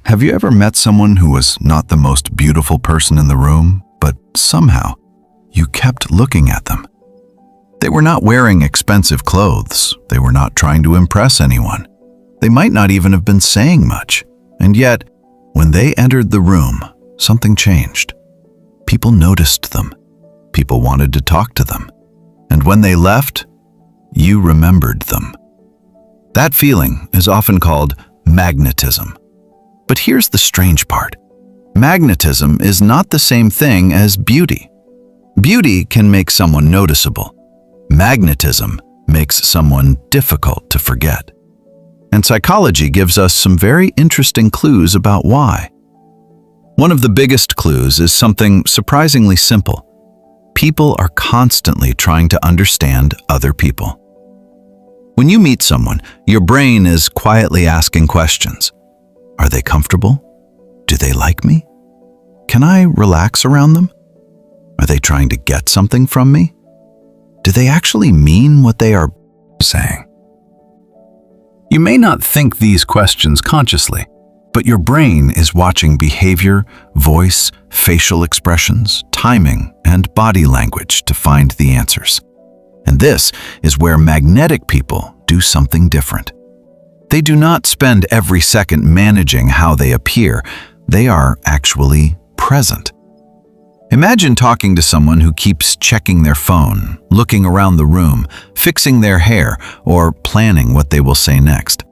Have you ever met someone who was not the most beautiful person in the room, but somehow you kept looking at them? They were not wearing expensive clothes. They were not trying to impress anyone. They might not even have been saying much. And yet, when they entered the room, something changed. People noticed them. People wanted to talk to them. And when they left, you remembered them. That feeling is often called magnetism. But here's the strange part. Magnetism is not the same thing as beauty. Beauty can make someone noticeable. Magnetism makes someone difficult to forget. And psychology gives us some very interesting clues about why. One of the biggest clues is something surprisingly simple. People are constantly trying to understand other people. When you meet someone, your brain is quietly asking questions. Are they comfortable? Do they like me? Can I relax around them? Are they trying to get something from me? Do they actually mean what they are saying? You may not think these questions consciously, but your brain is watching behavior, voice, facial expressions, timing, and body language to find the answers. And this is where magnetic people do something different. They do not spend every second managing how they appear. They are actually present. Imagine talking to someone who keeps checking their phone, looking around the room, fixing their hair, or planning what they will say next.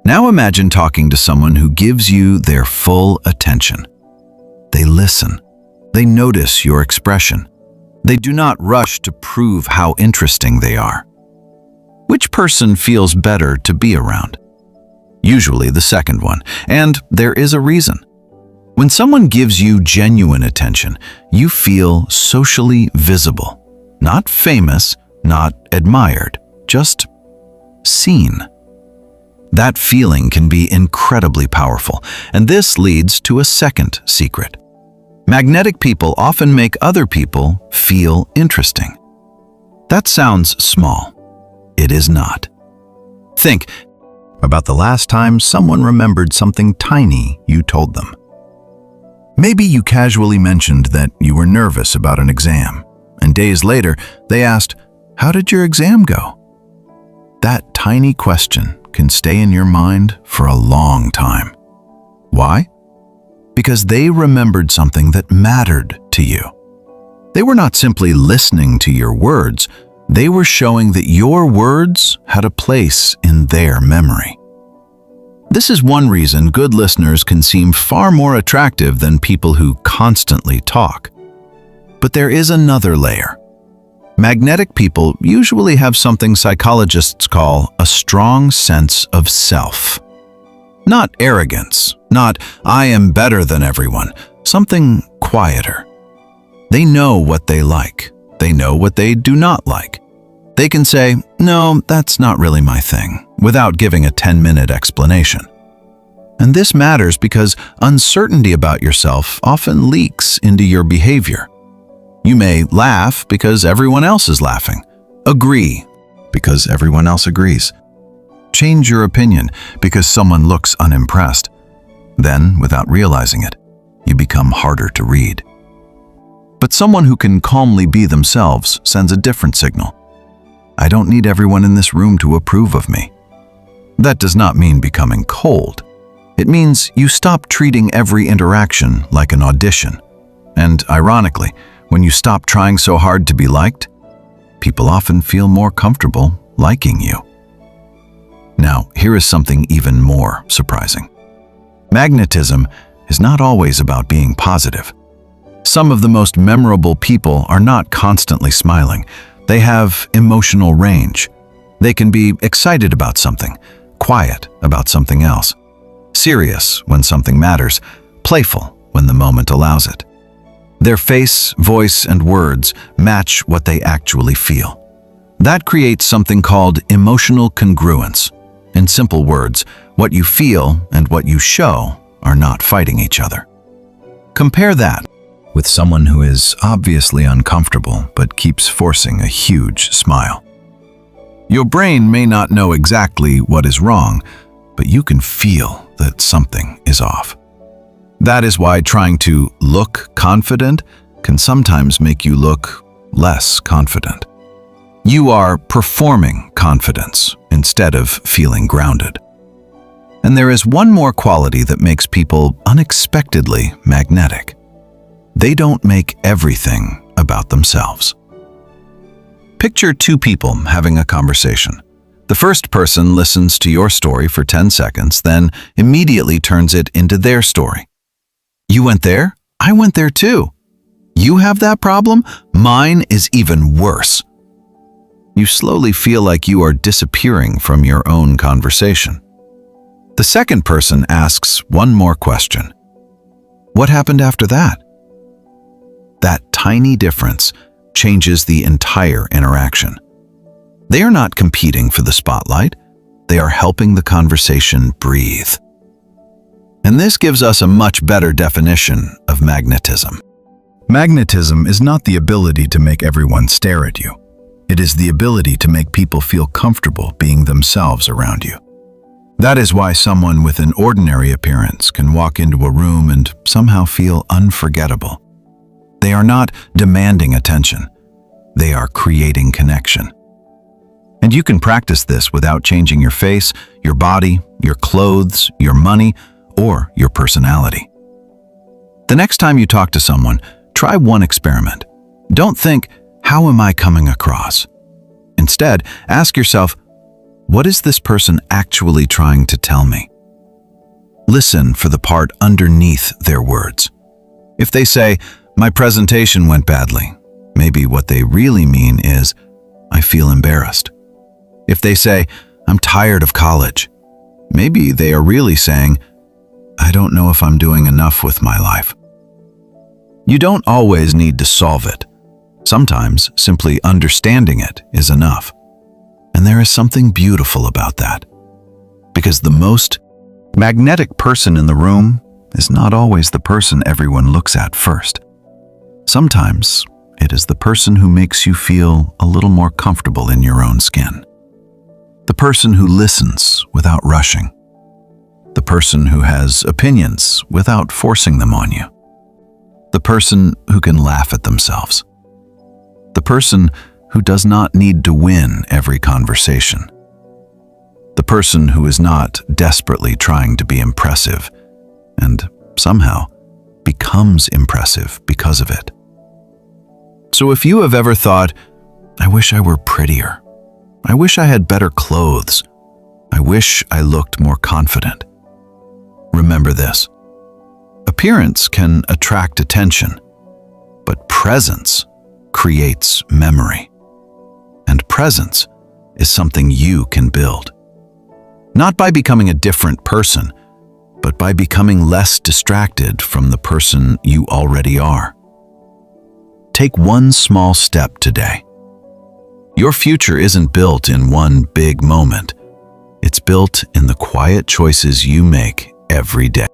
Now imagine talking to someone who gives you their full attention. They listen. They notice your expression. They do not rush to prove how interesting they are. Which person feels better to be around? Usually the second one, and there is a reason. When someone gives you genuine attention, you feel socially visible. Not famous, not admired, just seen. That feeling can be incredibly powerful, and this leads to a second secret. Magnetic people often make other people feel interesting. That sounds small. It is not. Think about the last time someone remembered something tiny you told them. Maybe you casually mentioned that you were nervous about an exam, and days later they asked, "How did your exam go?" That tiny question can stay in your mind for a long time. Why? Because they remembered something that mattered to you. They were not simply listening to your words, they were showing that your words had a place in their memory. This is one reason good listeners can seem far more attractive than people who constantly talk. But there is another layer. Magnetic people usually have something psychologists call a strong sense of self. Not arrogance, not "I am better than everyone," something quieter. They know what they like. They know what they do not like. They can say, "No, that's not really my thing," without giving a 10-minute explanation. And this matters because uncertainty about yourself often leaks into your behavior. You may laugh because everyone else is laughing, agree because everyone else agrees, change your opinion because someone looks unimpressed. Then, without realizing it, you become harder to read. But someone who can calmly be themselves sends a different signal. I don't need everyone in this room to approve of me. That does not mean becoming cold. It means you stop treating every interaction like an audition. And ironically, when you stop trying so hard to be liked, people often feel more comfortable liking you. Now, here is something even more surprising. Magnetism is not always about being positive. Some of the most memorable people are not constantly smiling. They have emotional range. They can be excited about something, quiet about something else, serious when something matters, playful when the moment allows it. Their face, voice, and words match what they actually feel. That creates something called emotional congruence. In simple words, what you feel and what you show are not fighting each other. Compare that with someone who is obviously uncomfortable but keeps forcing a huge smile. Your brain may not know exactly what is wrong, but you can feel that something is off. That is why trying to look confident can sometimes make you look less confident. You are performing confidence instead of feeling grounded. And there is one more quality that makes people unexpectedly magnetic. They don't make everything about themselves. Picture two people having a conversation. The first person listens to your story for 10 seconds, then immediately turns it into their story. You went there? I went there too. You have that problem? Mine is even worse. You slowly feel like you are disappearing from your own conversation. The second person asks one more question. What happened after that? That tiny difference changes the entire interaction. They are not competing for the spotlight. They are helping the conversation breathe. And this gives us a much better definition of magnetism. Magnetism is not the ability to make everyone stare at you. It is the ability to make people feel comfortable being themselves around you. That is why someone with an ordinary appearance can walk into a room and somehow feel unforgettable. They are not demanding attention. They are creating connection. And you can practice this without changing your face, your body, your clothes, your money, or your personality. The next time you talk to someone, try one experiment. Don't think, how am I coming across? Instead, ask yourself, what is this person actually trying to tell me? Listen for the part underneath their words. If they say, my presentation went badly, maybe what they really mean is, I feel embarrassed. If they say, I'm tired of college, maybe they are really saying, I don't know if I'm doing enough with my life. You don't always need to solve it. Sometimes simply understanding it is enough. And there is something beautiful about that. Because the most magnetic person in the room is not always the person everyone looks at first. Sometimes it is the person who makes you feel a little more comfortable in your own skin. The person who listens without rushing. The person who has opinions without forcing them on you. The person who can laugh at themselves. The person who does not need to win every conversation. The person who is not desperately trying to be impressive and somehow becomes impressive because of it. So if you have ever thought, I wish I were prettier. I wish I had better clothes. I wish I looked more confident. Remember this. Appearance can attract attention, but presence creates memory. And presence is something you can build. Not by becoming a different person, but by becoming less distracted from the person you already are. Take one small step today. Your future isn't built in one big moment. It's built in the quiet choices you make every day.